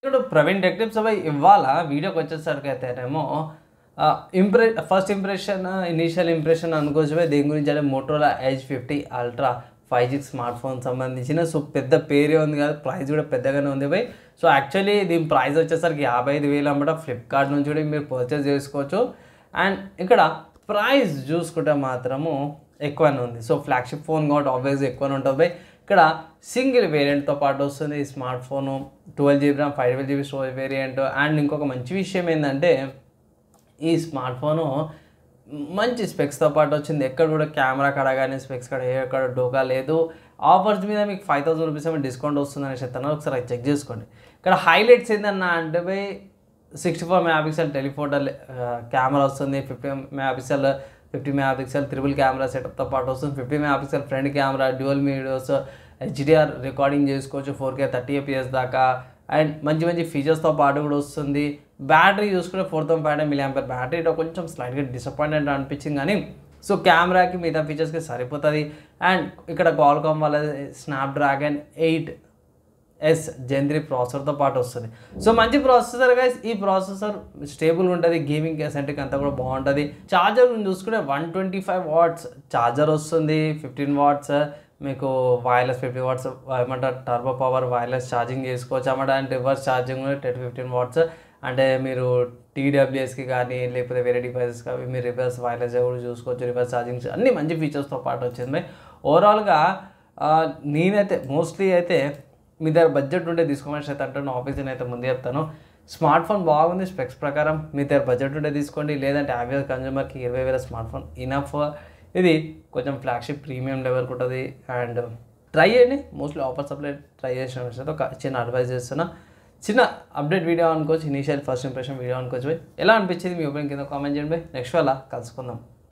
ఇప్పుడు Praveen tech tips అవి ఇవాళ వీడియోకి వచ్చేసరికి అయితేనేమో ఫస్ట్ ఇంప్రెషన్ ఇనీషియల్ ఇంప్రెషన్ అనుకోవచ్చు దీని గురించి అంటే Motorola edge 50 ultra 5G smart phone సంబంధించిన సో పెద్ద పేరే ఉంది కదా, ప్రైస్ కూడా పెద్దగానే ఉంది బై. సో యాక్చువల్లీ దీని ప్రైస్ వచ్చేసరికి 55,000 అన్నమాట. ఫ్లిప్కార్ట్ నుంచి కూడా మీరు పర్చేస్ చేసుకోవచ్చు. అండ్ ఇక్కడ ప్రైస్ చూసుకుంటే మాత్రము ఎక్కువనే ఉంది. సో ఫ్లాగ్షిప్ ఫోన్ కాబట్టి ఆబ్వియస్గా ఎక్కువనే ఉంటుంది బై. ఇక్కడ సింగిల్ వేరియంట్తో పాటు వస్తుంది ఈ smart phone, 12GB RAM 512GB storage variant. And ఇంకొక మంచి విషయం ఏంటంటే ఈ స్మార్ట్ ఫోను మంచి స్పెక్స్తో పాటు వచ్చింది. ఎక్కడ కూడా కెమెరా కాడ కానీ స్పెక్స్ కాడ ఎక్కడ డోకా లేదు. ఆఫర్స్ మీద మీకు 5,000 రూపీస్ ఏమైనా డిస్కౌంట్ వస్తుందని చెప్తాను, ఒకసారి చెక్ చేసుకోండి. ఇక్కడ హైలైట్స్ ఏంటన్నా అంటే బై 64 మెగాపిక్సెల్ టెలిఫోటో కెమెరా వస్తుంది, 50 మెగాపిక్సెల్ త్రిబుల్ కెమెరా సెటప్తో పాటు వస్తుంది, 50 megapixel front camera, dual videos, HDR recording చేసుకోవచ్చు 4K 30fps దాకా. అండ్ మంచి ఫీచర్స్తో పాటు కూడా వస్తుంది. బ్యాటరీ చూసుకుంటే 4500 mAh బ్యాటరీ కొంచెం స్లైట్గా డిసప్పాయింటెడ్ అనిపించింది కానీ సో కెమెరాకి మిగతా ఫీచర్స్కి సరిపోతుంది. అండ్ ఇక్కడ క్వాల్కామ్ వాళ్ళ స్నాప్డ్రాగన్ 8S Gen 3 ప్రాసెసర్తో పాటు వస్తుంది. సో మంచి ప్రాసెసర్ గైస్. ఈ ప్రాసెసర్ స్టేబుల్ ఉంటుంది, గేమింగ్ సెంట్రిక్ అంతా కూడా బాగుంటుంది. ఛార్జర్ చూసుకుంటే 125 watts ఛార్జర్ వస్తుంది, 15 watts మీకు వైర్లెస్ 50 watts ఏమంటారు టర్బో పవర్ వైర్లెస్ ఛార్జింగ్ చేసుకోవచ్చు అన్నమాట. అండ్ రివర్స్ ఛార్జింగ్ 10-15 watts అంటే మీరు TWSకి కానీ లేకపోతే వేరే డివైసెస్కి అవి మీరు రివర్స్ వైర్లెస్ కూడా చూసుకోవచ్చు, రివర్స్ ఛార్జింగ్ అన్ని మంచి ఫీచర్స్తో పాటు వచ్చింది. ఓవరాల్గా నేనైతే మోస్ట్లీ అయితే మీ దగ్గర బడ్జెట్ ఉంటే తీసుకోమని అయితే అంటాను. ఆఫీస్ని అయితే ముందే చెప్తాను, స్మార్ట్ ఫోన్ బాగుంది స్పెక్స్ ప్రకారం, మీ దగ్గర బడ్జెట్ ఉంటే తీసుకోండి. లేదంటే యావరేజ్ కన్జ్యూమర్కి 20,000 స్మార్ట్ ఫోన్ ఇనఫ్. ఇది కొంచెం ఫ్లాగ్షిప్ ప్రీమియం లెవెల్కి ఉంటుంది. అండ్ ట్రై చేయండి, మోస్ట్లీ ఆఫర్ సప్లై ట్రై చేసిన విషయంతో ఒక చిన్న అడ్వైస్ చేస్తున్నా. చిన్న అప్డేట్ వీడియో అనుకోవచ్చు, ఇనీషియల్ ఫస్ట్ ఇంప్రెషన్ వీడియో అనుకోవచ్చు. ఎలా అనిపించింది మీ ఒపీనియన్ కింద కామెంట్ చేయండి. నెక్స్ట్ అలా కలుసుకుందాం.